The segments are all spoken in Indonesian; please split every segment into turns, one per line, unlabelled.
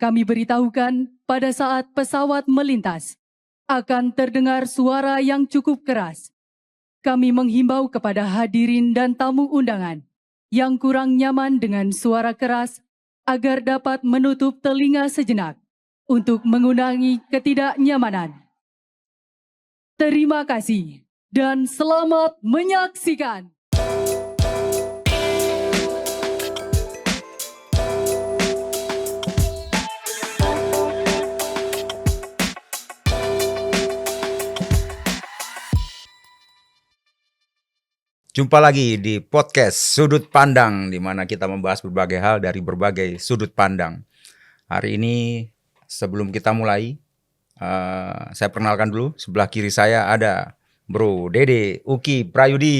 kami beritahukan pada saat pesawat melintas akan terdengar suara yang cukup keras. Kami menghimbau kepada hadirin dan tamu undangan yang kurang nyaman dengan suara keras agar dapat menutup telinga sejenak untuk mengurangi ketidaknyamanan. Terima kasih dan selamat menyaksikan.
Jumpa lagi di podcast Sudut Pandang, di mana kita membahas berbagai hal dari berbagai sudut pandang. Hari ini sebelum kita mulai, saya perkenalkan dulu. Sebelah kiri saya ada Bro Dede Uki Prayudi.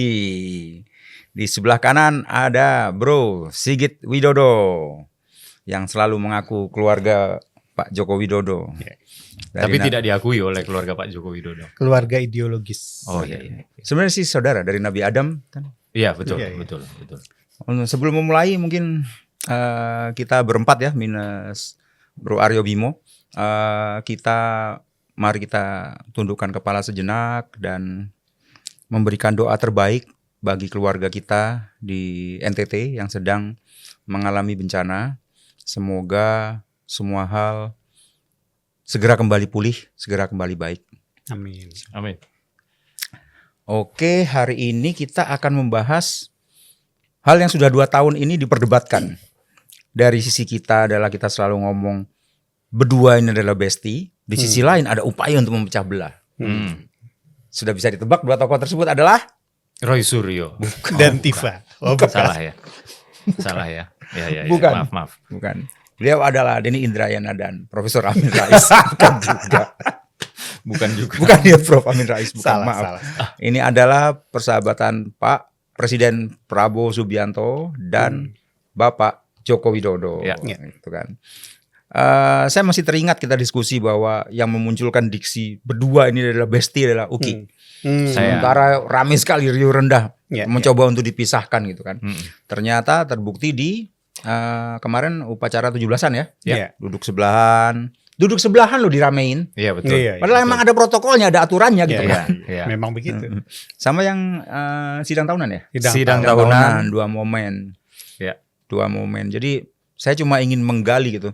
Di sebelah kanan ada Bro Sigit Widodo, yang selalu mengaku keluarga Pak Joko Widodo.
Tapi tidak diakui oleh keluarga Pak Joko Widodo.
Keluarga ideologis.
Oh iya.
Sebenarnya sih saudara dari Nabi Adam kan.
Iya betul.
Sebelum memulai mungkin kita berempat ya minus Bro Aryo Bimo. Mari kita tundukkan kepala sejenak dan memberikan doa terbaik bagi keluarga kita di NTT yang sedang mengalami bencana. Semoga semua hal segera kembali pulih, segera kembali baik.
Amin.
Oke, hari ini kita akan membahas hal yang sudah 2 tahun ini diperdebatkan. Dari sisi kita adalah kita selalu ngomong berdua ini adalah bestie. Di sisi lain ada upaya untuk memecah belah. Sudah bisa ditebak 2 tokoh tersebut adalah?
Roy Suryo
Dan Tifa. Oh,
Salah ya. Ya.
Bukan.
Maaf.
Bukan. Beliau adalah Denny Indrayana dan Profesor Amin Rais. Bukan juga. Bukan dia Prof Amin Rais. Bukan,
Salah.
Ini adalah persahabatan Pak Presiden Prabowo Subianto dan Bapak Joko Widodo.
Ya.
Gitu kan. Saya masih teringat kita diskusi bahwa yang memunculkan diksi berdua ini adalah bestie adalah Uki. Sementara ramai sekali riuh rendah mencoba untuk dipisahkan gitu kan. Ternyata terbukti di kemarin upacara 17-an ya.
Iya.
Duduk sebelahan lo diramein.
Iya betul.
Padahal emang ada protokolnya, ada aturannya gitu kan.
Iya.
Memang begitu.
Sama yang sidang tahunan ya.
Sidang tahunan.
2 momen.
Ya.
2 momen. Jadi saya cuma ingin menggali gitu.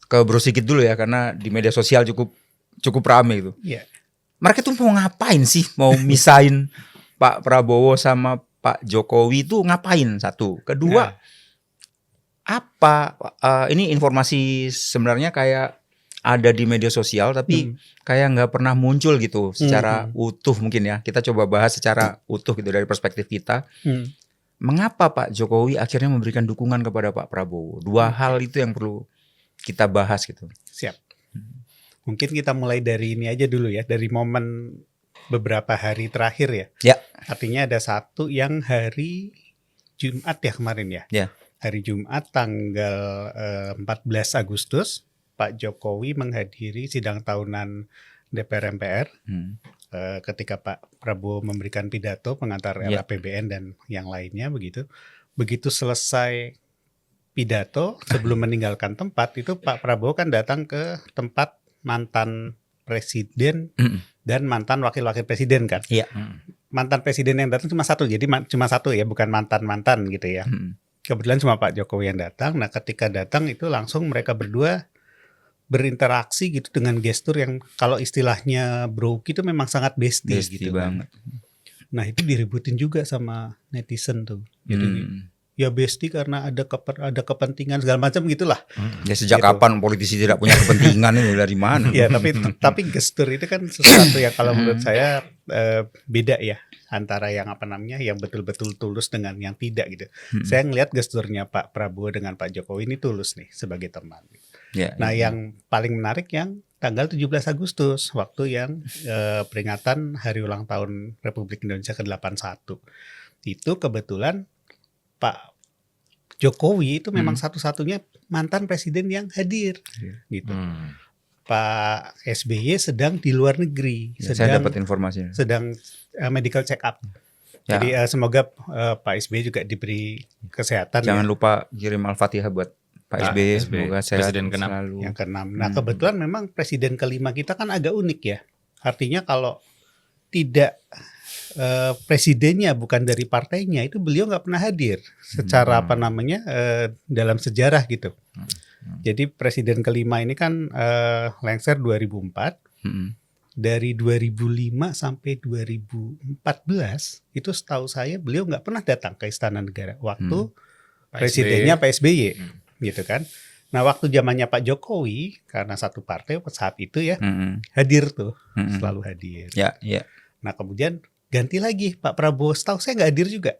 Ke Bro Sigit dulu ya, karena di media sosial cukup rame gitu.
Iya.
Mereka tuh mau ngapain sih? Mau misahin Pak Prabowo sama Pak Jokowi itu ngapain? Satu. Kedua, apa ini informasi sebenarnya kayak ada di media sosial tapi kayak nggak pernah muncul gitu secara utuh mungkin ya. Kita coba bahas secara utuh gitu dari perspektif kita. Mengapa Pak Jokowi akhirnya memberikan dukungan kepada Pak Prabowo? 2 hal itu yang perlu kita bahas gitu.
Siap. Mungkin kita mulai dari ini aja dulu ya, dari momen beberapa hari terakhir ya.
Ya.
Artinya ada satu yang hari Jumat ya kemarin ya.
Ya.
Hari Jumat tanggal 14 Agustus, Pak Jokowi menghadiri sidang tahunan DPR MPR. Ketika Pak Prabowo memberikan pidato pengantar RAPBN dan yang lainnya begitu. Begitu selesai pidato, sebelum meninggalkan tempat itu Pak Prabowo kan datang ke tempat mantan presiden dan mantan wakil-wakil presiden kan.
Iya.
Mantan presiden yang datang cuma satu, jadi cuma satu ya, bukan mantan-mantan gitu ya. Kebetulan cuma Pak Jokowi yang datang. Nah ketika datang itu langsung mereka berdua berinteraksi gitu dengan gestur yang kalau istilahnya Bro Uki itu memang sangat bestie gitu
banget.
Nah itu diributin juga sama netizen tuh. Jadi ya bestie karena ada kepentingan segala macam gitulah.
Ya sejak
gitu.
Kapan politisi tidak punya kepentingan itu dari mana?
Ya tapi gestur itu kan sesuatu yang kalau menurut saya beda ya antara yang yang betul-betul tulus dengan yang tidak gitu. Saya ngelihat gesturnya Pak Prabowo dengan Pak Jokowi ini tulus nih sebagai teman. Nah yang paling menarik yang tanggal 17 Agustus waktu yang peringatan Hari Ulang Tahun Republik Indonesia ke-81. Itu kebetulan Pak Jokowi itu memang satu-satunya mantan presiden yang hadir gitu. Pak SBY sedang di luar negeri,
saya dapat informasinya.
Sedang medical check up.
Ya.
Jadi semoga Pak SBY juga diberi kesehatan.
Jangan lupa kirim Al-Fatihah buat Pak SBY,
SBY,
semoga sehat
Presiden ke-6.
selalu.
Yang ke-6. Nah, kebetulan memang presiden kelima kita kan agak unik ya. Artinya kalau tidak presidennya bukan dari partainya, itu beliau nggak pernah hadir secara dalam sejarah gitu. Jadi presiden kelima ini kan lengser 2004. Dari 2005 sampai 2014 itu setahu saya beliau nggak pernah datang ke Istana Negara waktu presidennya Pak SBY gitu kan. Nah, waktu zamannya Pak Jokowi karena satu partai saat itu ya hadir tuh, selalu hadir.
Ya, ya.
Nah, kemudian ganti lagi Pak Prabowo, setahu saya nggak hadir juga.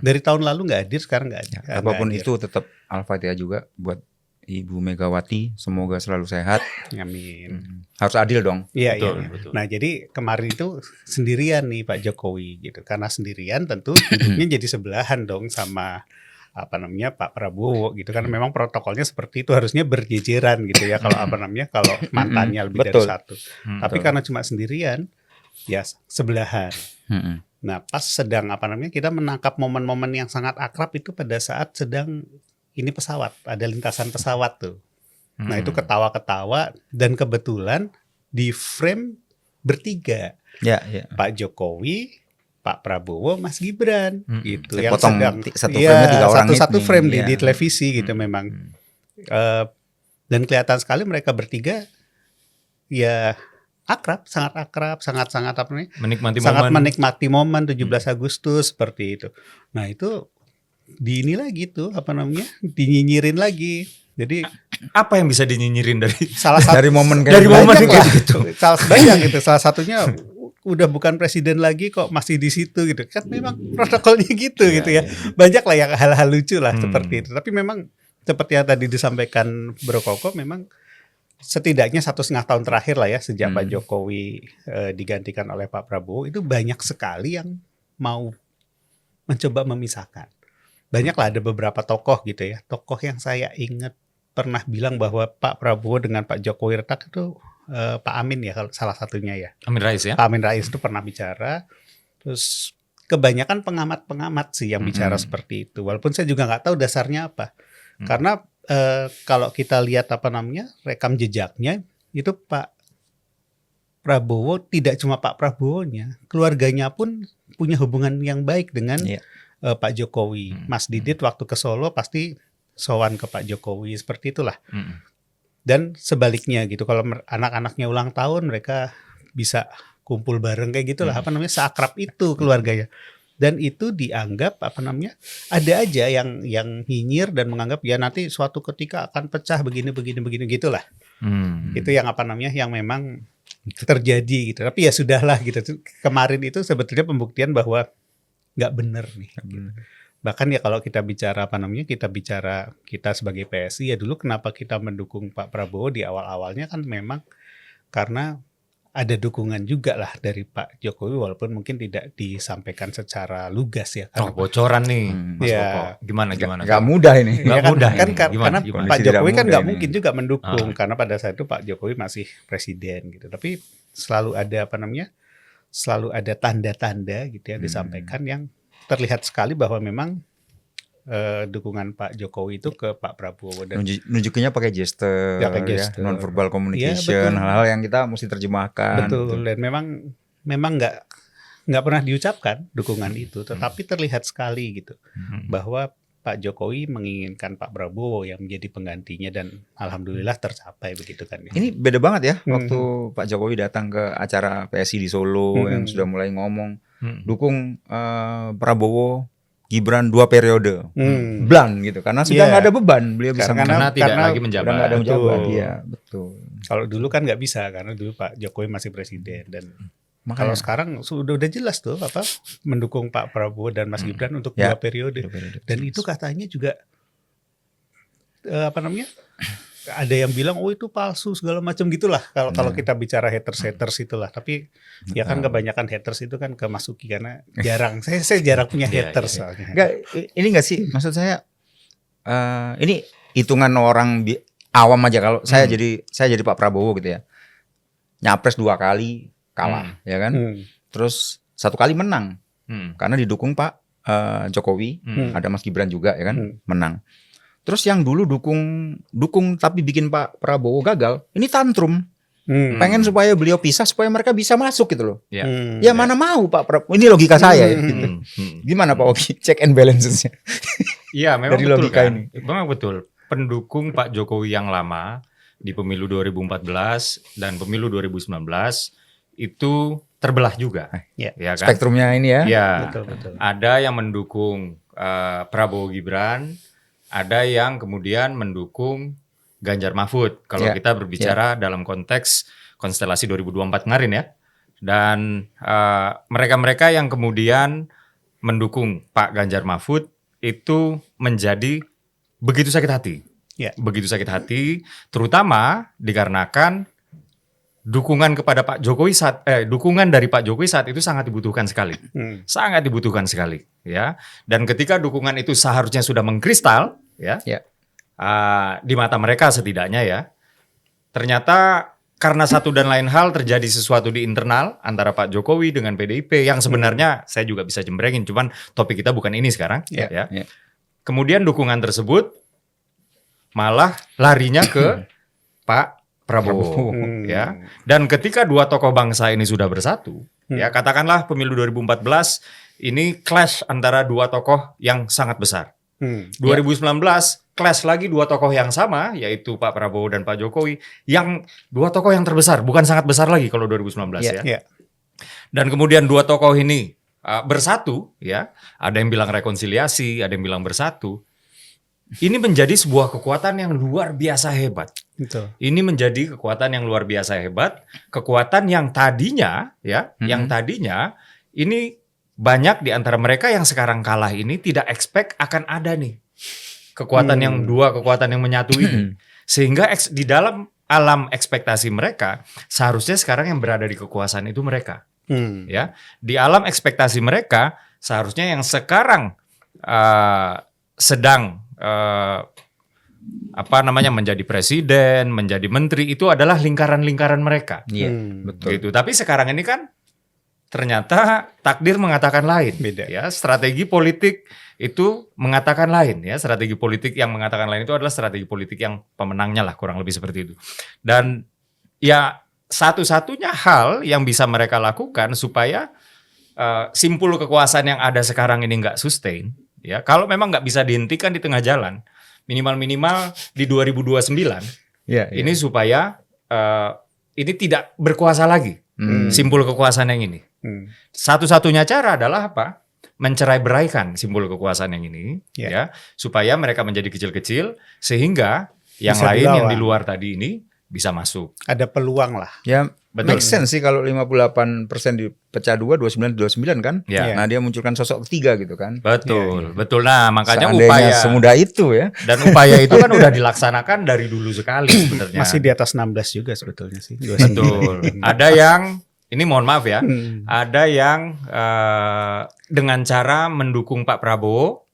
Dari tahun lalu nggak hadir, sekarang nggak hadir.
Ya, apapun itu tetap Al-Fatihah juga buat Ibu Megawati, semoga selalu sehat.
Amin.
Harus adil dong.
Iya,
Betul,
iya.
betul.
Nah, jadi kemarin itu sendirian nih Pak Jokowi gitu. Karena sendirian tentu duduknya jadi sebelahan dong sama Pak Prabowo gitu kan. Memang protokolnya seperti itu, harusnya berjejeran gitu ya kalau kalau mantannya lebih dari
Betul.
satu. Tapi karena cuma sendirian ya sebelahan. Nah, pas sedang kita menangkap momen-momen yang sangat akrab itu pada saat sedang ini pesawat, ada lintasan pesawat tuh. Nah, itu ketawa-ketawa dan kebetulan di frame bertiga.
Ya, ya.
Pak Jokowi, Pak Prabowo, Mas Gibran gitu.
Saya
Yang
potong
sedang
satu frame-nya 3 orang
satu
ini.
frame
Iya.
di televisi gitu memang. Dan kelihatan sekali mereka bertiga ya akrab, sangat
Menikmati
sangat
momen.
menikmati momen 17 Agustus seperti itu. Nah, itu di ini lagi tuh dinyinyirin lagi. Jadi
Apa yang bisa dinyinyirin dari
salah satu
Dari momen kayak
Dari
gitu.
momen
banyak
kayak
lah.
gitu.
Banyak gitu. Salah satunya udah bukan presiden lagi kok masih di situ gitu. Kan memang protokolnya gitu gitu ya. Banyak lah yang hal-hal lucu lah seperti itu. Tapi memang seperti yang tadi disampaikan Bro Koko, memang setidaknya 1,5 tahun terakhir lah ya sejak Pak Jokowi digantikan oleh Pak Prabowo itu banyak sekali yang mau mencoba memisahkan. Banyak lah, ada beberapa tokoh gitu ya. Tokoh yang saya ingat pernah bilang bahwa Pak Prabowo dengan Pak Jokowi retak itu Pak Amin ya salah satunya ya.
Amin Rais ya?
Pak Amin Rais itu pernah bicara. Terus kebanyakan pengamat-pengamat sih yang bicara seperti itu. Walaupun saya juga nggak tahu dasarnya apa. Karena kalau kita lihat rekam jejaknya itu Pak Prabowo, tidak cuma Pak Prabowo-nya, keluarganya pun punya hubungan yang baik dengan Pak Jokowi. Mas Didit waktu ke Solo pasti sowan ke Pak Jokowi, seperti itulah. Dan sebaliknya gitu, kalau anak-anaknya ulang tahun mereka bisa kumpul bareng kayak gitulah, seakrab itu keluarganya. Dan itu dianggap ada aja yang nyinyir dan menganggap ya nanti suatu ketika akan pecah begini gitulah. Itu yang yang memang terjadi gitu. Tapi ya sudahlah gitu. Kemarin itu sebetulnya pembuktian bahwa nggak benar nih. Gitu. Bahkan ya kalau kita bicara kita sebagai PSI ya dulu kenapa kita mendukung Pak Prabowo di awal-awalnya kan memang karena ada dukungan juga lah dari Pak Jokowi walaupun mungkin tidak disampaikan secara lugas ya.
Oh, bocoran nih, Mas
Ya.
Koko. Gimana?
Nggak mudah ini.
Nggak
Ya
mudah
kan,
ini.
karena
Gimana?
Pak
Kondisi
Jokowi
tidak
kan
mudah
nggak
ini.
mungkin juga mendukung karena pada saat itu Pak Jokowi masih presiden gitu. Tapi selalu ada selalu ada tanda-tanda gitu ya disampaikan yang terlihat sekali bahwa memang dukungan Pak Jokowi itu ke Pak Prabowo dan
Nunjukinnya pakai gesture,
Ya, pakai gesture.
non verbal communication,
Iya, betul.
hal-hal yang kita mesti terjemahkan.
betul dan memang nggak pernah diucapkan dukungan itu, tetapi terlihat sekali gitu bahwa Pak Jokowi menginginkan Pak Prabowo yang menjadi penggantinya dan alhamdulillah tercapai begitu kan ya.
Ini beda banget ya waktu Pak Jokowi datang ke acara PSI di Solo yang sudah mulai ngomong dukung Prabowo Gibran 2 periode, blan gitu karena sudah
Iya.
nggak ada beban, beliau bisa
Karena tidak
karena
lagi
udah
menjabat.
nggak ada
Betul.
menjabat, iya betul.
Kalau dulu kan nggak bisa karena dulu Pak Jokowi masih presiden dan kalau
Makanya
sekarang udah jelas tuh mendukung Pak Prabowo dan Mas Gibran untuk
Ya.
2 periode. Dan itu katanya juga ada yang bilang oh itu palsu segala macam gitulah kalau kita bicara haters itulah. Tapi ya kan kebanyakan haters itu kan ke Masuki karena jarang saya jarang punya
Iya,
haters
iya.
soalnya.
Enggak, ini enggak sih maksud saya ini hitungan orang awam aja kalau saya jadi Pak Prabowo gitu ya. Nyapres 2 kali kalah ya kan. Terus 1 kali menang karena didukung Pak Jokowi, ada Mas Gibran juga ya kan, menang. Terus yang dulu dukung tapi bikin Pak Prabowo gagal, ini tantrum. Pengen supaya beliau pisah supaya mereka bisa masuk gitu loh.
Ya.
Ya mana mau Pak Prabowo. Ini logika saya ya. Gitu. Gimana Pak Oki? Check and balances-nya.
Iya, memang
Dari
betul
logika
kan.
ini.
Memang betul. Pendukung Pak Jokowi yang lama di pemilu 2014 dan pemilu 2019 itu terbelah juga.
Ya.
Ya kan?
Spektrumnya ini ya.
Ya.
Betul.
Ada yang mendukung Prabowo Gibran, ada yang kemudian mendukung Ganjar Mahfud. Kalau
Ya.
kita berbicara dalam konteks konstelasi 2024 kemarin ya. Dan mereka-mereka yang kemudian mendukung Pak Ganjar Mahfud itu menjadi begitu sakit hati.
Ya.
Begitu sakit hati, terutama dikarenakan dukungan kepada Pak Jokowi dukungan dari Pak Jokowi saat itu sangat dibutuhkan sekali. Sangat dibutuhkan sekali, ya. Dan ketika dukungan itu seharusnya sudah mengkristal, ya.
Ya.
Di mata mereka setidaknya ya. Ternyata karena satu dan lain hal terjadi sesuatu di internal antara Pak Jokowi dengan PDIP yang sebenarnya saya juga bisa jembrengin, cuman topik kita bukan ini sekarang,
Ya.
ya.
Ya.
Kemudian dukungan tersebut malah larinya ke Pak Prabowo, ya. Dan ketika dua tokoh bangsa ini sudah bersatu, ya katakanlah pemilu 2014 ini clash antara dua tokoh yang sangat besar. 2019 clash lagi dua tokoh yang sama, yaitu Pak Prabowo dan Pak Jokowi, yang dua tokoh yang terbesar, bukan sangat besar lagi kalau 2019 ya.
Ya.
Dan kemudian dua tokoh ini bersatu, ya. Ada yang bilang rekonsiliasi, ada yang bilang bersatu. Ini menjadi sebuah kekuatan yang luar biasa hebat.
Betul.
Ini menjadi kekuatan yang luar biasa hebat, kekuatan yang tadinya, ya, yang tadinya ini banyak di antara mereka yang sekarang kalah ini tidak expect akan ada nih kekuatan yang dua kekuatan yang menyatu ini, sehingga di dalam alam ekspektasi mereka seharusnya sekarang yang berada di kekuasaan itu mereka, ya. Di alam ekspektasi mereka seharusnya yang sekarang sedang menjadi presiden, menjadi menteri itu adalah lingkaran-lingkaran mereka.
Iya, betul.
Gitu. Tapi sekarang ini kan ternyata takdir mengatakan lain.
Beda.
Ya, strategi politik itu mengatakan lain, ya. Strategi politik yang mengatakan lain itu adalah strategi politik yang pemenangnya lah, kurang lebih seperti itu. Dan ya satu-satunya hal yang bisa mereka lakukan supaya simpul kekuasaan yang ada sekarang ini nggak sustain, ya. Kalau memang nggak bisa dihentikan di tengah jalan, minimal di 2029
Ya,
ini supaya ini tidak berkuasa lagi. Simpul kekuasaan yang ini. Satu-satunya cara adalah apa? Mencerai-beraikan simpul kekuasaan yang ini, ya, supaya mereka menjadi kecil-kecil sehingga yang
Bisa
lain
dilawan.
yang di luar tadi ini bisa masuk.
Ada peluang lah.
Ya,
Betul.
make sense sih kalau 58% dipecah 2, 29 kan.
Ya.
Nah, dia munculkan sosok ketiga gitu kan.
Betul, betul. Nah, makanya
Seandainya
upaya
semudah itu ya.
dan upaya itu kan udah dilaksanakan dari dulu sekali sebenarnya.
Masih di atas 16 juga sebetulnya sih.
Betul. Ada yang ini mohon maaf ya, ada yang dengan cara mendukung Pak Prabowo,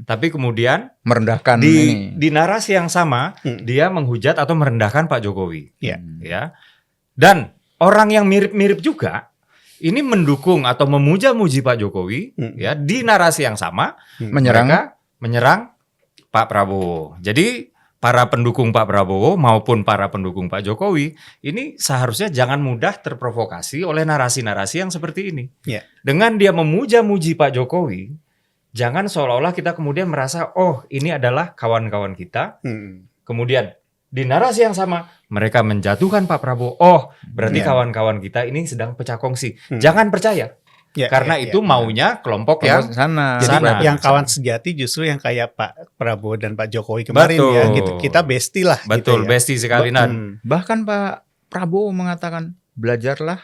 tapi kemudian
Merendahkan ini.
di narasi yang sama dia menghujat atau merendahkan Pak Jokowi.
Ya.
Ya. Dan orang yang mirip-mirip juga ini mendukung atau memuja-muji Pak Jokowi, ya, di narasi yang sama
Menyerang.
mereka menyerang Pak Prabowo. Jadi para pendukung Pak Prabowo maupun para pendukung Pak Jokowi ini seharusnya jangan mudah terprovokasi oleh narasi-narasi yang seperti ini.
Ya.
Dengan dia memuja-muji Pak Jokowi, jangan seolah-olah kita kemudian merasa oh ini adalah kawan-kawan kita. Kemudian di narasi yang sama mereka menjatuhkan Pak Prabowo. Oh, berarti
Ya.
kawan-kawan kita ini sedang pecah kongsi. Jangan percaya.
Ya,
Karena
ya,
itu
ya.
maunya kelompok yang
sana.
Jadi
sana.
yang kawan sejati justru yang kayak Pak Prabowo dan Pak Jokowi kemarin
Betul.
ya gitu. Kita bestie lah
betul
gitu ya.
bestie sekali. Nah,
Bahkan Pak Prabowo mengatakan belajarlah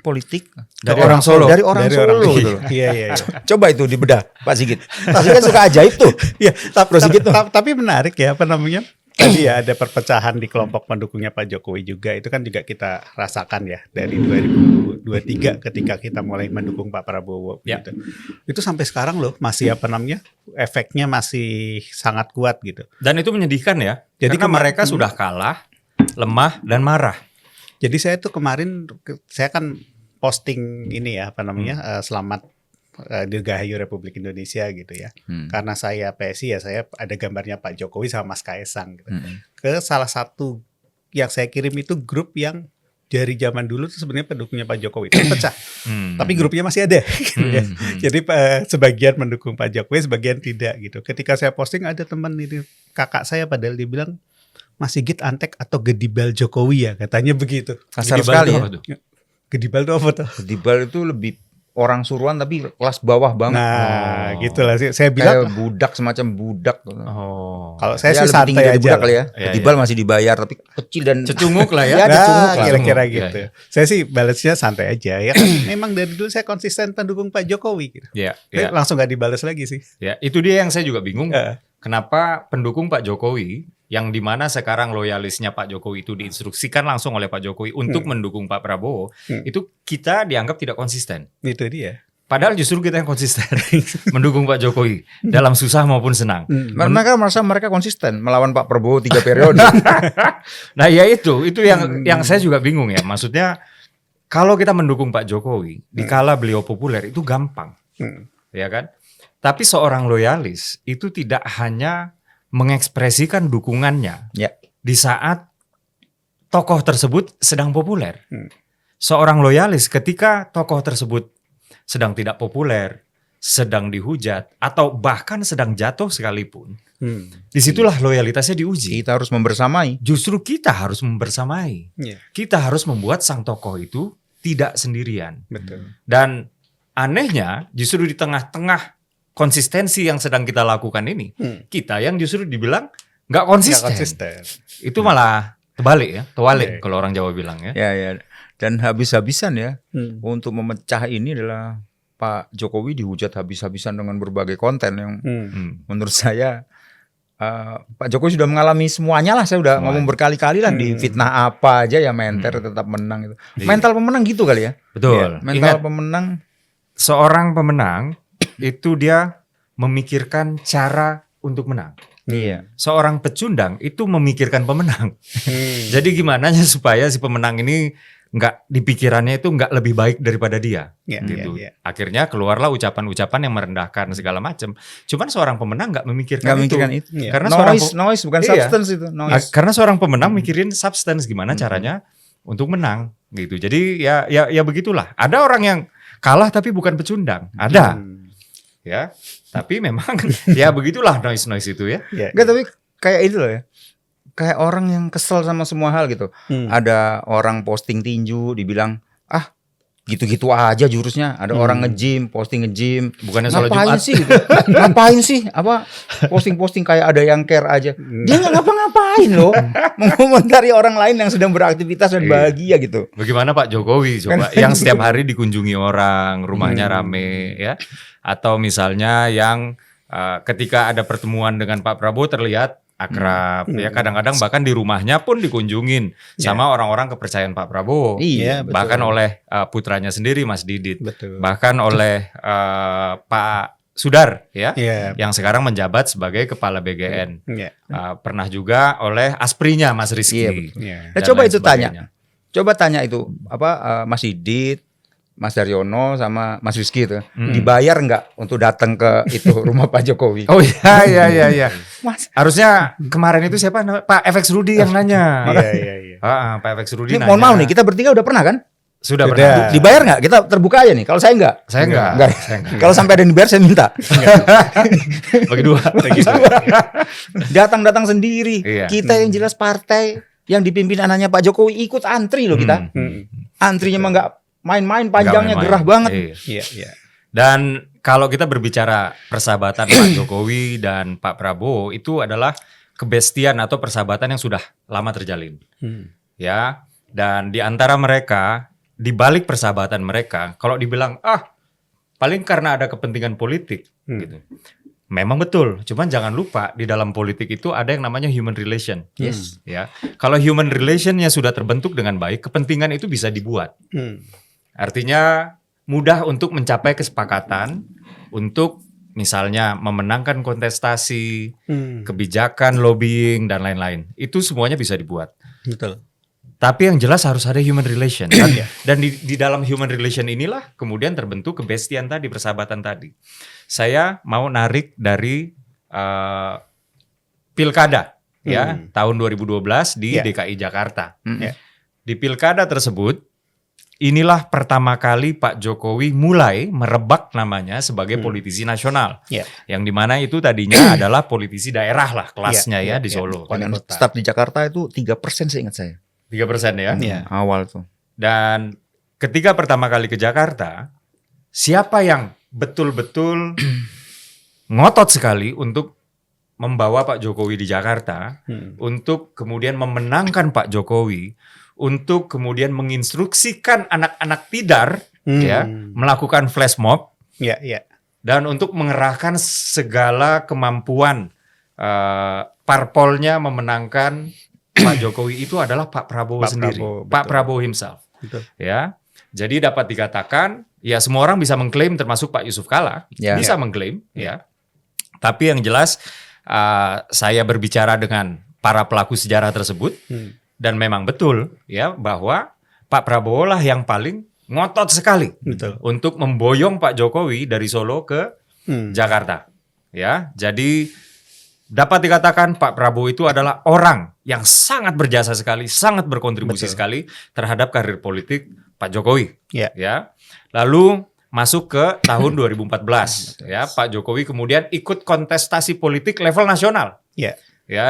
politik
dari orang Solo.
Dari orang Solo. gitu loh.
Iya, iya.
Coba itu dibedah Pak Sigit. Pak Sigit suka ajaib tuh.
Iya,
Bro Sigit tuh.
tapi menarik ya apa namanya? Tadi ya ada perpecahan di kelompok pendukungnya Pak Jokowi juga. Itu kan juga kita rasakan ya dari 2023 ketika kita mulai mendukung Pak Prabowo
Ya.
gitu. Itu sampai sekarang loh masih apa namanya? Efeknya masih sangat kuat gitu.
Dan itu menyedihkan ya.
Jadi
Karena mereka sudah kalah, lemah dan marah.
Jadi saya tuh kemarin saya kan posting ini ya apa namanya selamat Dirgahayu Republik Indonesia gitu ya. Karena saya PSI ya saya ada gambarnya Pak Jokowi sama Mas Kaisang gitu. Ke salah satu yang saya kirim itu grup yang dari zaman dulu tuh sebenarnya pendukungnya Pak Jokowi itu pecah. Tapi grupnya masih ada gitu ya. Jadi sebagian mendukung Pak Jokowi, sebagian tidak gitu. Ketika saya posting ada teman ini kakak saya padahal dia bilang Mas Sigit antek atau gedibal Jokowi ya katanya begitu.
Kasar
Gedibal
sekali
itu
ya.
apa tuh?
Gedibal itu apa tuh?
Gedibal itu lebih orang suruhan tapi kelas bawah banget.
Nah,
Oh.
gitulah sih. Saya
Kayak
bilang
budak, semacam budak.
Oh.
kalau saya
Ya,
sih
lebih tinggi
santai
dari
aja
budak
lah.
kali ya.
Iya,
Gedibal
iya.
masih dibayar tapi kecil dan
Cecunguk lah ya.
Ya,
Nah,
cecunguk lah.
kira-kira
Cecunguk,
gitu.
ya.
Saya sih balasnya santai aja ya. Kan memang dari dulu saya konsisten pendukung Pak Jokowi gitu.
Ya,
Saya
ya,
langsung gak dibalas lagi sih.
ya. Itu dia yang saya juga bingung.
Eh,
Kenapa pendukung Pak Jokowi yang dimana sekarang loyalisnya Pak Jokowi itu diinstruksikan langsung oleh Pak Jokowi untuk mendukung Pak Prabowo, itu kita dianggap tidak konsisten.
itu dia.
Padahal justru kita yang konsisten mendukung Pak Jokowi dalam susah maupun senang.
mereka merasa mereka konsisten melawan Pak Prabowo 3 periode.
Nah, ya itu yang saya juga bingung ya. Maksudnya kalau kita mendukung Pak Jokowi dikala beliau populer itu gampang, ya kan? Tapi seorang loyalis itu tidak hanya mengekspresikan dukungannya
Ya.
di saat tokoh tersebut sedang populer. Seorang loyalis ketika tokoh tersebut sedang tidak populer, sedang dihujat, atau bahkan sedang jatuh sekalipun, disitulah loyalitasnya diuji.
Kita harus membersamai.
Justru kita harus membersamai.
Iya,
Kita harus membuat sang tokoh itu tidak sendirian.
betul.
Dan anehnya justru di tengah-tengah konsistensi yang sedang kita lakukan ini, kita yang justru dibilang nggak
Nggak
konsisten.
konsisten.
Itu malah terbalik ya,
Iya.
terbalik kalau orang Jawa bilang ya.
Ya. Dan habis-habisan ya
Hmm.
untuk memecah ini adalah Pak Jokowi dihujat habis-habisan dengan berbagai konten yang menurut saya Pak Jokowi sudah mengalami semuanya lah. Saya udah ngomong berkali-kali lah di fitnah apa aja ya menter tetap menang itu.
Iya.
Mental pemenang gitu kali ya.
Betul.
Mental
Ingat,
pemenang.
seorang pemenang itu dia memikirkan cara untuk menang.
Iya.
Seorang pecundang itu memikirkan pemenang. Jadi gimana supaya si pemenang ini nggak di pikirannya itu nggak lebih baik daripada dia,
Iya,
gitu.
iya, iya.
Akhirnya keluarlah ucapan-ucapan yang merendahkan segala macam. Cuman seorang pemenang nggak memikirkan
Nggak
itu.
memikirkan itu.
Iya.
Karena seorang
Noise bukan
Iya.
substance itu. Noise.
karena seorang pemenang mikirin substance gimana caranya untuk menang, gitu. Jadi ya begitulah. Ada orang yang kalah tapi bukan pecundang, ada, ya. Tapi memang ya begitulah noise itu ya.
Iya,
Enggak, tapi kayak itu loh ya. Kayak orang yang kesel sama semua hal gitu. Ada orang posting tinju dibilang, "Ah, gitu-gitu aja jurusnya." Ada orang nge-gym, posting nge-gym.
Bukannya sholat
Ngapain
Jumat.
sih gitu? Ngapain sih? Apa posting-posting kayak ada yang care aja. Dia nggak ngapa-ngapain loh. Mengomentari orang lain yang sedang beraktivitas dan
Iya.
bahagia gitu.
Bagaimana Pak Jokowi coba yang setiap hari dikunjungi orang, rumahnya rame ya. Atau misalnya yang ketika ada pertemuan dengan Pak Prabowo terlihat akrab ya, kadang-kadang bahkan di rumahnya pun dikunjungin sama orang-orang kepercayaan Pak Prabowo.
Iya, betul.
Bahkan oleh putranya sendiri Mas Didit.
betul.
Bahkan oleh Pak Sudar ya.
Iya,
Yang sekarang menjabat sebagai kepala BGN.
iya,
Pernah juga oleh asprinya Mas
Iya,
Rizky.
betul.
iya.
Nah,
dan
coba
lain
itu tanya.
sebagainya.
Coba tanya itu Mas Didit, Mas Daryono sama Mas Rizky itu dibayar nggak untuk datang ke itu rumah Pak Jokowi?
Oh iya.
Mas,
Harusnya kemarin itu siapa? Pak FX Rudi yang nanya.
Iya.
Pak FX Rudi
ini
nanya.
mohon maaf nih, kita bertiga udah pernah kan?
Sudah
Sudah.
pernah.
Dibayar nggak? Kita terbuka aja nih. Kalau saya nggak.
Saya enggak.
Nggak. Kalau sampai ada yang dibayar saya minta.
Bagi dua.
Datang sendiri.
Iya.
Kita yang jelas partai yang dipimpin anaknya Pak Jokowi ikut antri loh kita. Antrinya mah nggak main-main, panjangnya
Nggak
gerah
main-main.
banget.
Iya.
Iya.
Dan kalau kita berbicara persahabatan Pak Jokowi dan Pak Prabowo itu adalah kebestian atau persahabatan yang sudah lama terjalin. Ya. Dan di antara mereka, di balik persahabatan mereka, kalau dibilang paling karena ada kepentingan politik gitu. Memang betul, cuman jangan lupa di dalam politik itu ada yang namanya human relation.
Yes.
Ya. Kalau human relationnya sudah terbentuk dengan baik, kepentingan itu bisa dibuat. Artinya mudah untuk mencapai kesepakatan untuk misalnya memenangkan kontestasi, kebijakan lobbying dan lain-lain. Itu semuanya bisa dibuat.
Betul.
Tapi yang jelas harus ada human relation. Dan di dalam human relation inilah kemudian terbentuk kebestian tadi, persahabatan tadi. Saya mau narik dari pilkada ya tahun 2012 di DKI Jakarta. Di pilkada tersebut inilah pertama kali Pak Jokowi mulai merebak namanya sebagai politisi nasional. Yang dimana itu tadinya adalah politisi daerah lah kelasnya di Solo.
Dengan staf di Jakarta itu 3% seingat saya.
3% ya.
Awal tuh.
Dan ketika pertama kali ke Jakarta, siapa yang betul-betul ngotot sekali untuk membawa Pak Jokowi di Jakarta, untuk kemudian memenangkan Pak Jokowi, untuk kemudian menginstruksikan anak-anak Tidar melakukan flash mob, dan untuk mengerahkan segala kemampuan parpolnya memenangkan Pak Jokowi itu adalah Pak Prabowo sendiri, Pak Prabowo himself. Ya, jadi dapat dikatakan ya semua orang bisa mengklaim, termasuk Pak Yusuf Kalla bisa mengklaim, Tapi yang jelas saya berbicara dengan para pelaku sejarah tersebut. Dan memang betul ya bahwa Pak Prabowo lah yang paling ngotot sekali untuk memboyong Pak Jokowi dari Solo ke Jakarta. Ya, jadi dapat dikatakan Pak Prabowo itu adalah orang yang sangat berjasa sekali, sangat berkontribusi sekali terhadap karir politik Pak Jokowi. Ya. Lalu masuk ke tahun 2014 ya, Pak Jokowi kemudian ikut kontestasi politik level nasional. Ya,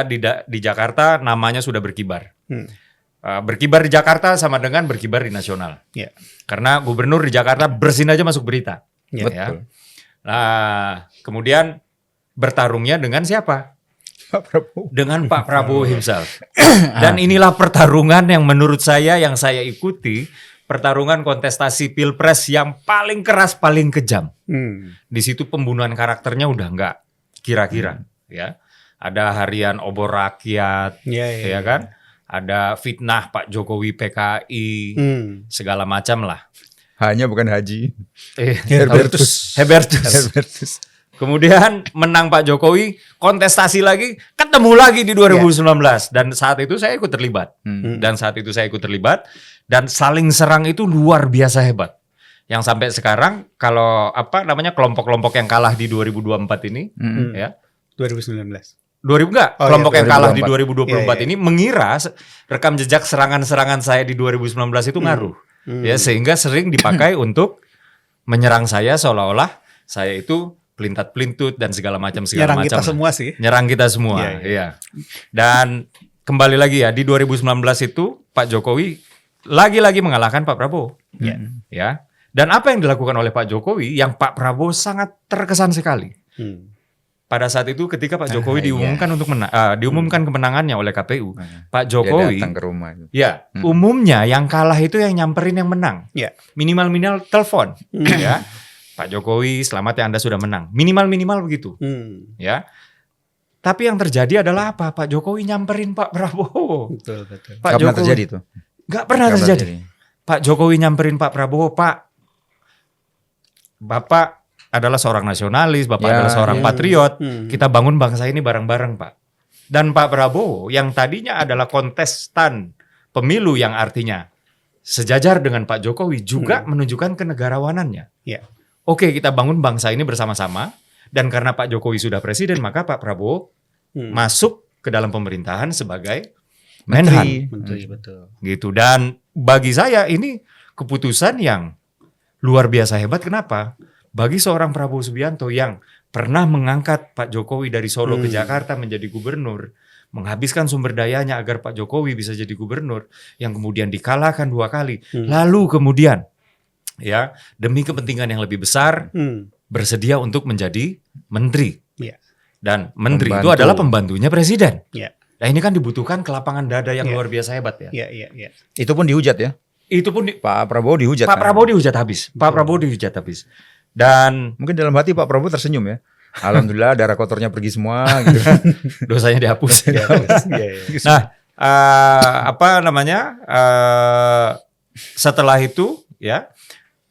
di Jakarta namanya sudah berkibar. Berkibar di Jakarta sama dengan berkibar di nasional. Karena gubernur di Jakarta bersin aja masuk berita.
Betul.
Nah, kemudian bertarungnya dengan siapa?
Pak Prabowo.
Dengan Pak Prabowo himself. Dan inilah pertarungan yang menurut saya, yang saya ikuti, pertarungan kontestasi pilpres yang paling keras, paling kejam. Di situ pembunuhan karakternya udah nggak kira-kira, ya. Ada harian obor rakyat, ya kan? Ada fitnah Pak Jokowi PKI, segala macam lah.
Hanya bukan Haji.
Hebertus. Kemudian menang Pak Jokowi, kontestasi lagi, ketemu lagi di 2019. Dan saat itu saya ikut terlibat. Dan saling serang itu luar biasa hebat. Yang sampai sekarang kalau kelompok-kelompok yang kalah di 2024 ini, ya.
2019.
Kelompok yang kalah di 2024 ini mengira rekam jejak serangan-serangan saya di 2019 itu ngaruh. Ya, sehingga sering dipakai untuk menyerang saya seolah-olah saya itu pelintat-pelintut dan segala macam.
Nyerang kita semua sih.
Nyerang kita semua, iya. Dan kembali lagi ya, di 2019 itu Pak Jokowi lagi-lagi mengalahkan Pak Prabowo. Ya. Dan apa yang dilakukan oleh Pak Jokowi yang Pak Prabowo sangat terkesan sekali. Pada saat itu ketika Pak Jokowi diumumkan kemenangannya oleh KPU, Pak Jokowi
datang ke rumah.
Ya, umumnya yang kalah itu yang nyamperin yang menang. Minimal telepon, ya. Pak Jokowi, selamat ya Anda sudah menang. Minimal begitu. Ya. Tapi yang terjadi adalah apa? Pak Jokowi nyamperin Pak Prabowo.
Betul.
Pak Jokowi,
pernah terjadi itu.
Nggak pernah terjadi. Pak Jokowi nyamperin Pak Prabowo, Pak. Bapak adalah seorang nasionalis, Bapak adalah seorang patriot. Kita bangun bangsa ini bareng-bareng, Pak. Dan Pak Prabowo yang tadinya adalah kontestan pemilu yang artinya sejajar dengan Pak Jokowi juga menunjukkan kenegarawanannya. Oke, kita bangun bangsa ini bersama-sama. Dan karena Pak Jokowi sudah presiden, maka Pak Prabowo masuk ke dalam pemerintahan sebagai Menhan.
Menteri, betul.
Gitu. Dan bagi saya ini keputusan yang luar biasa hebat. Kenapa? Bagi seorang Prabowo Subianto yang pernah mengangkat Pak Jokowi dari Solo ke Jakarta menjadi gubernur, menghabiskan sumber dayanya agar Pak Jokowi bisa jadi gubernur, yang kemudian dikalahkan 2 kali, lalu kemudian ya demi kepentingan yang lebih besar bersedia untuk menjadi menteri. Dan menteri itu adalah pembantunya presiden. Nah ini kan dibutuhkan kelapangan dada yang luar biasa hebat ya.
Itu pun dihujat ya.
Itu pun
Pak Prabowo dihujat.
Pak Prabowo dihujat habis. Pak Prabowo dihujat habis. Dan
mungkin dalam hati Pak Prabowo tersenyum ya. Alhamdulillah darah kotornya pergi semua gitu.
Dosanya dihapus. Nah, setelah itu ya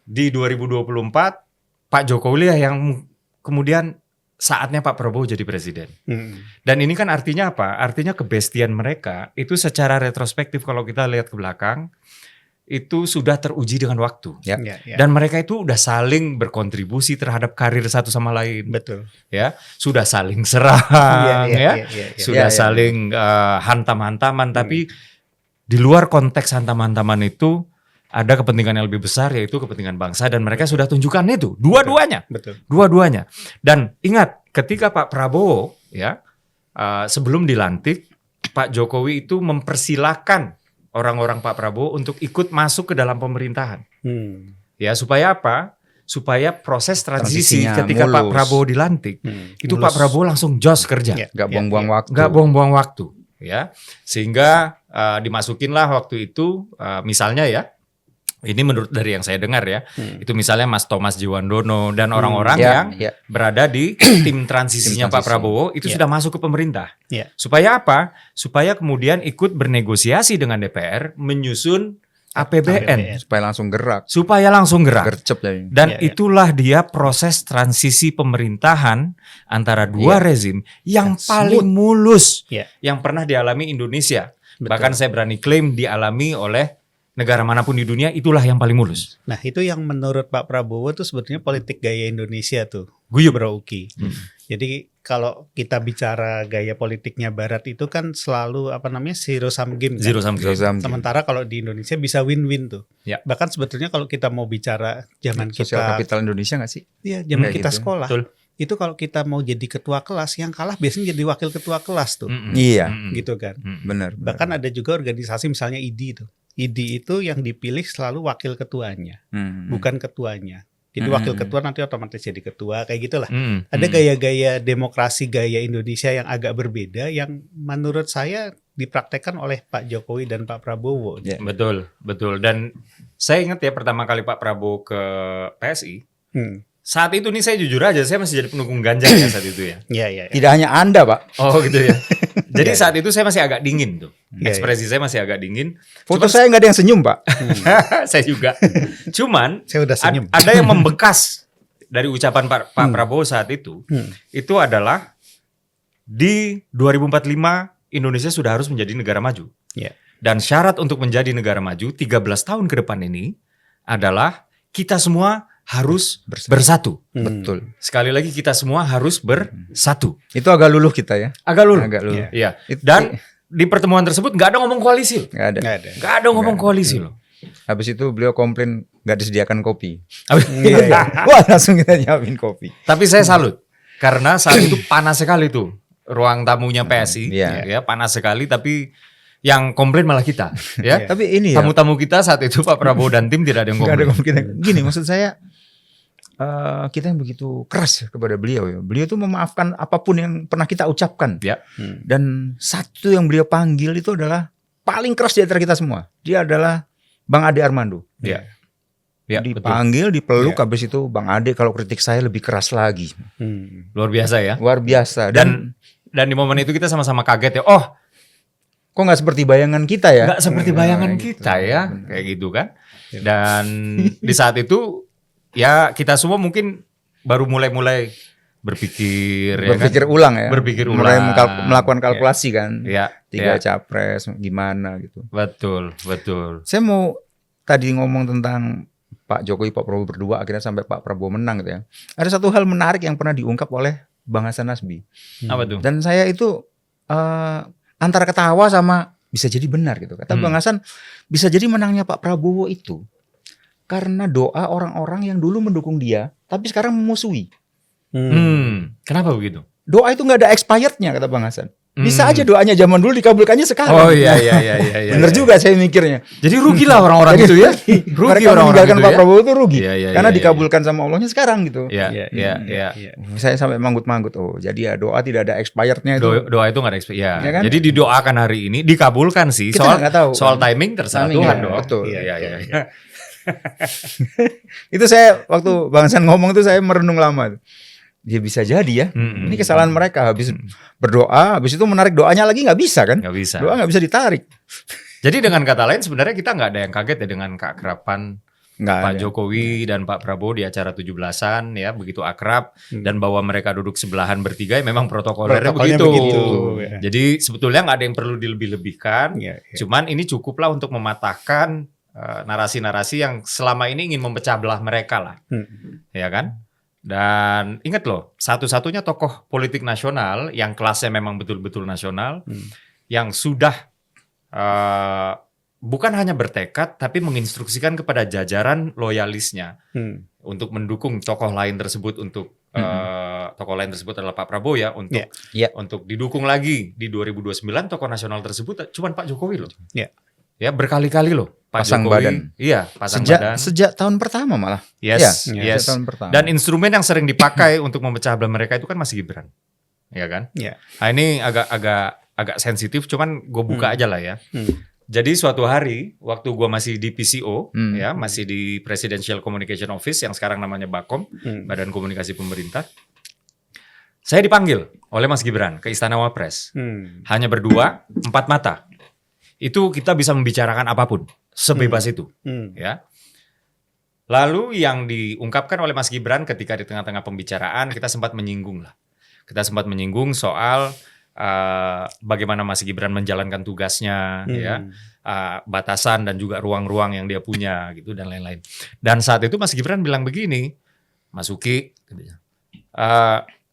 di 2024 Pak Jokowi yang kemudian saatnya Pak Prabowo jadi presiden.
Hmm.
Dan ini kan artinya apa? Artinya kebestian mereka itu secara retrospektif kalau kita lihat ke belakang itu sudah teruji dengan waktu.
Ya.
Ya, ya.
Dan mereka itu udah saling berkontribusi terhadap karir satu sama lain.
Betul.
Ya, sudah saling serang, ya.
Iya.
Sudah
Ya, ya.
saling hantam-hantaman, tapi di luar konteks hantam-hantaman itu ada kepentingan yang lebih besar, yaitu kepentingan bangsa, dan mereka sudah tunjukkan itu dua-duanya.
Betul.
Dua-duanya. Dan ingat, ketika Pak Prabowo ya sebelum dilantik, Pak Jokowi itu mempersilahkan orang-orang Pak Prabowo untuk ikut masuk ke dalam pemerintahan.
Hmm.
Ya, supaya apa? Supaya proses transisi
Transisinya
ketika Pak
mulus.
Prabowo dilantik, itu
Mulus.
Pak Prabowo langsung jos kerja.
Ya.
Nggak buang-buang waktu.
Nggak buang-buang waktu, ya. Sehingga dimasukinlah waktu itu, misalnya ya, ini menurut dari yang saya dengar ya, itu misalnya Mas Thomas Jiwandono dan orang-orang
Ya,
yang
ya.
berada di tim transisinya
Tim
Pak
transisi.
Prabowo itu
Ya.
sudah masuk ke pemerintah.
Ya.
Supaya apa? Supaya kemudian ikut bernegosiasi dengan DPR menyusun APBN.
Supaya langsung gerak.
Supaya langsung gerak.
Gercep ya.
Dan
Ya, ya.
itulah dia proses transisi pemerintahan antara dua
Ya.
rezim yang
Yang
paling mulus
Ya.
yang pernah dialami Indonesia.
Betul.
Bahkan saya berani klaim dialami oleh negara manapun di dunia, itulah yang paling mulus.
Nah, itu yang menurut Pak Prabowo tuh sebetulnya politik gaya Indonesia tuh.
Guyup.
Bro Uki. Jadi kalau kita bicara gaya politiknya Barat itu kan selalu zero sum game. Kan?
Zero sum game.
Sementara kalau di Indonesia bisa win-win tuh.
Ya.
Bahkan sebetulnya kalau kita mau bicara zaman
Sosial
kita,
kapital Indonesia nggak sih?
ya zaman
Kayak
kita
gitu.
sekolah,
Betul.
itu kalau kita mau jadi ketua kelas, yang kalah biasanya jadi wakil ketua kelas tuh,
Mm-mm.
Iya.
Mm-mm.
gitu kan.
Mm-mm.
Benar.
Bahkan ada juga organisasi misalnya IDI tuh. IDI itu yang dipilih selalu wakil ketuanya, bukan ketuanya. Jadi wakil ketua nanti otomatis jadi ketua, kayak gitulah.
Mm-mm.
Ada gaya-gaya demokrasi gaya Indonesia yang agak berbeda yang menurut saya dipraktekkan oleh Pak Jokowi dan Pak Prabowo.
Ya.
Betul, betul. Dan saya ingat ya pertama kali Pak Prabowo ke PSI,
Hmm.
saat itu nih saya jujur aja, saya masih jadi pendukung Ganjar ya saat itu ya.
Ya.
Tidak hanya Anda, Pak.
Oh gitu ya. Jadi
Ya.
saat itu saya masih agak dingin tuh.
Ya,
Ekspresi saya masih agak dingin.
Foto saya nggak ada yang senyum, Pak.
Saya juga. Cuman
Saya udah senyum.
ada yang membekas dari ucapan Pak Prabowo saat itu.
Hmm.
Itu adalah di 2045 Indonesia sudah harus menjadi negara maju.
Ya.
Dan syarat untuk menjadi negara maju 13 tahun ke depan ini adalah kita semua harus bersatu.
Betul.
Sekali lagi kita semua harus bersatu.
Itu agak luluh kita ya.
Agak luluh.
Agak luluh.
Iya.
Itu-
Dan di pertemuan tersebut nggak ada ngomong koalisi.
Nggak ada.
Nggak ada.
Nggak ada ngomong koalisi loh.
Habis itu beliau komplain nggak disediakan kopi.
Iya.
Wah, langsung kita nyiapin kopi.
Tapi saya salut karena saat itu panas sekali tuh ruang tamunya PSI,
Iya.
ya panas sekali. Tapi yang komplain malah kita, ya.
Iya.
Tapi ini ya,
Tamu-tamu kita saat itu Pak Prabowo dan tim tidak ada yang
nggak ada
komplain.
kemungkinan. Gini, maksud saya kita yang begitu keras kepada beliau ya. Beliau tuh memaafkan apapun yang pernah kita ucapkan.
Ya.
Dan satu yang beliau panggil itu adalah paling keras di antara kita semua. Dia adalah Bang Ade Armando.
Ya. Ya, betul.
Dipanggil, dipeluk,
Ya.
habis itu Bang Ade kalau kritik saya lebih keras lagi.
Hmm.
Luar biasa ya.
Luar biasa.
Dan di momen itu kita sama-sama kaget ya. Oh,
kok nggak seperti bayangan kita ya?
nggak seperti bayangan
Nah,
kita
gitu.
ya, kayak gitu kan. Dan di saat itu ya kita semua mungkin baru mulai berpikir,
Berpikir
ya kan?
ulang ya.
Berpikir
Mulai
ulang.
melakukan kalkulasi kan.
Ya,
3
ya,
capres gimana gitu.
betul, betul.
Saya mau tadi ngomong tentang Pak Jokowi, Pak Prabowo berdua akhirnya sampai Pak Prabowo menang gitu ya. Ada satu hal menarik yang pernah diungkap oleh Bang Hasan Nasbi.
Apa tuh?
Dan saya itu antara ketawa sama bisa jadi benar gitu. Kata Bang Hasan, bisa jadi menangnya Pak Prabowo itu karena doa orang-orang yang dulu mendukung dia, tapi sekarang memusuhi.
Kenapa begitu?
Doa itu nggak ada expirednya kata Bang Hasan. Bisa
Hmm.
aja doanya zaman dulu dikabulkannya sekarang.
Oh iya.
Bener juga saya mikirnya.
Jadi rugilah orang-orang itu ya. Rugi
Mereka
orang-orang
meninggalkan
itu
Pak
ya.
Prabowo itu rugi.
Iya,
Karena
iya,
dikabulkan sama Allahnya sekarang gitu.
Iya, iya.
Saya sampai manggut-manggut. Oh, jadi ya doa tidak ada expirednya itu.
Doa itu nggak ada ya.
Ya kan?
Jadi didoakan hari ini dikabulkan sih.
Kita nggak tahu,
soal
kan?
timing terserah
Timing,
Tuhan
ya,
dong.
betul.
Iya.
Itu saya waktu Bang Hasan ngomong itu saya merenung lama. Ya bisa jadi ya.
Mm-mm.
Ini kesalahan mereka. Habis berdoa, habis itu menarik doanya lagi nggak bisa kan?
Nggak bisa.
Doa nggak bisa ditarik.
Jadi dengan kata lain sebenarnya kita nggak ada yang kaget ya dengan keakraban
Nggak
Pak
ada.
Jokowi dan Pak Prabowo di acara 17-an ya, begitu akrab dan bahwa mereka duduk sebelahan bertiga ya memang protokolernya
Protokolnya
begitu.
begitu, ya.
Jadi sebetulnya nggak ada yang perlu dilebih-lebihkan.
Iya, iya.
Cuman ini cukuplah untuk mematahkan narasi-narasi yang selama ini ingin memecah belah mereka lah. Ya kan? Dan ingat loh, satu-satunya tokoh politik nasional yang kelasnya memang betul-betul nasional, yang sudah bukan hanya bertekad, tapi menginstruksikan kepada jajaran loyalisnya untuk mendukung tokoh lain tersebut tokoh lain tersebut adalah Pak Prabowo ya, untuk
Iya.
untuk didukung lagi di 2029 tokoh nasional tersebut cuman Pak Jokowi loh.
Iya.
Ya berkali-kali loh Pak
Pasang
Jokowi.
badan.
Iya, pasang badan.
Sejak tahun pertama malah.
Yes,
Iya,
yes.
sejak tahun pertama.
Dan instrumen yang sering dipakai untuk memecah belah mereka itu kan Mas Gibran, ya kan?
Iya.
Nah, ini agak sensitif, cuman gue buka aja lah ya.
Hmm.
Jadi suatu hari waktu gue masih di PCO,
Hmm.
ya masih di Presidential Communication Office yang sekarang namanya Bakom, Badan Komunikasi Pemerintah, saya dipanggil oleh Mas Gibran ke Istana Wapres. Hanya berdua, 4 mata. Itu kita bisa membicarakan apapun, sebebas itu. Ya. Lalu yang diungkapkan oleh Mas Gibran ketika di tengah-tengah pembicaraan, kita sempat menyinggung lah. Kita sempat menyinggung soal bagaimana Mas Gibran menjalankan tugasnya, ya, batasan dan juga ruang-ruang yang dia punya, gitu dan lain-lain. Dan saat itu Mas Gibran bilang begini, Mas Uki,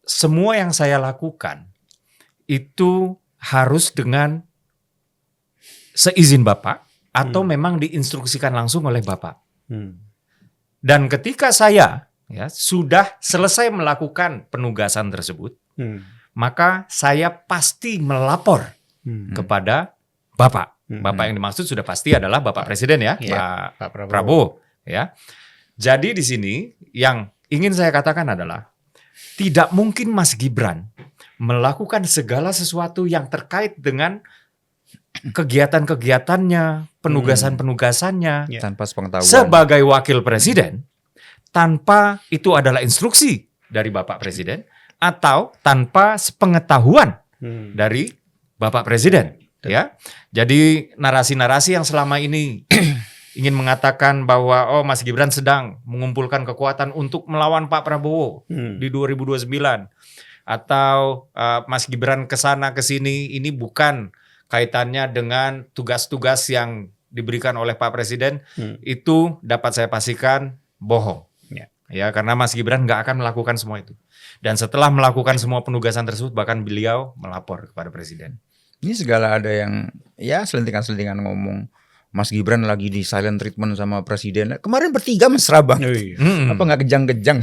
semua yang saya lakukan itu harus dengan seizin Bapak atau memang diinstruksikan langsung oleh Bapak. Dan ketika saya ya sudah selesai melakukan penugasan tersebut, maka saya pasti melapor kepada Bapak. Bapak yang dimaksud sudah pasti adalah Bapak Presiden ya, Pak Prabowo. Ya. Jadi di sini yang ingin saya katakan adalah tidak mungkin Mas Gibran melakukan segala sesuatu yang terkait dengan kegiatan-kegiatannya, penugasan-penugasannya
Tanpa sepengetahuan.
sebagai wakil presiden tanpa itu adalah instruksi dari Bapak Presiden atau tanpa sepengetahuan dari Bapak Presiden, ya. Jadi narasi-narasi yang selama ini ingin mengatakan bahwa Mas Gibran sedang mengumpulkan kekuatan untuk melawan Pak Prabowo di 2029 atau Mas Gibran kesana kesini ini bukan kaitannya dengan tugas-tugas yang diberikan oleh Pak Presiden, itu dapat saya pastikan bohong. Ya, karena Mas Gibran nggak akan melakukan semua itu. Dan setelah melakukan semua penugasan tersebut, bahkan beliau melapor kepada Presiden.
Ini segala ada yang ya selentingan-selentingan ngomong Mas Gibran lagi di silent treatment sama Presiden. Kemarin bertiga mesra bang. Apa nggak kejang-kejang?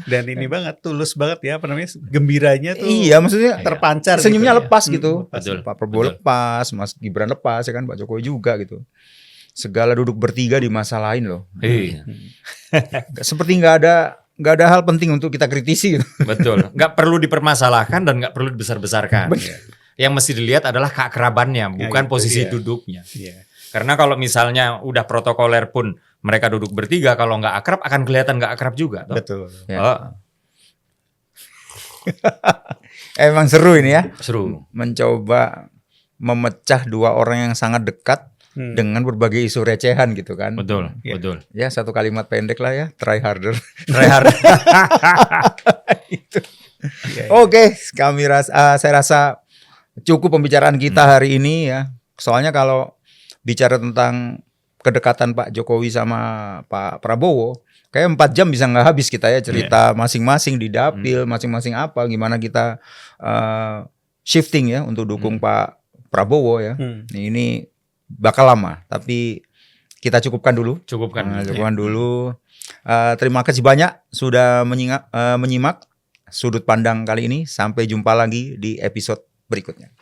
Dan ini banget, tulus banget ya, apa namanya, gembiranya tuh.
Iya, maksudnya
terpancar.
senyumnya
gitu,
lepas gitu.
Betul.
Pak Prabowo lepas, Mas Gibran lepas, ya kan, Pak Jokowi juga gitu. Segala duduk bertiga di masa lain loh.
Iya.
Seperti nggak ada hal penting untuk kita kritisi gitu.
Betul. Nggak perlu dipermasalahkan dan nggak perlu dibesar-besarkan. Yang mesti dilihat adalah keakrabannya, bukan
itu
posisi
dia.
duduknya.
Iya.
Karena kalau misalnya udah protokoler pun mereka duduk bertiga, kalau nggak akrab akan kelihatan nggak akrab juga. Toh.
Betul.
Ya.
Oh,
Emang seru ini ya,
seru.
mencoba memecah dua orang yang sangat dekat dengan berbagai isu recehan gitu kan.
Betul,
Ya.
betul.
Ya satu kalimat pendek lah ya, try harder.
Try hard.
Oke, saya rasa cukup pembicaraan kita hari ini ya. Soalnya kalau bicara tentang kedekatan Pak Jokowi sama Pak Prabowo, kayak 4 jam bisa nggak habis kita ya cerita masing-masing di dapil, masing-masing apa, gimana kita shifting ya untuk dukung Pak Prabowo ya. Ini bakal lama, tapi kita cukupkan dulu.
Cukupkan.
Cukupkan dulu. Terima kasih banyak sudah menyimak sudut pandang kali ini. Sampai jumpa lagi di episode berikutnya.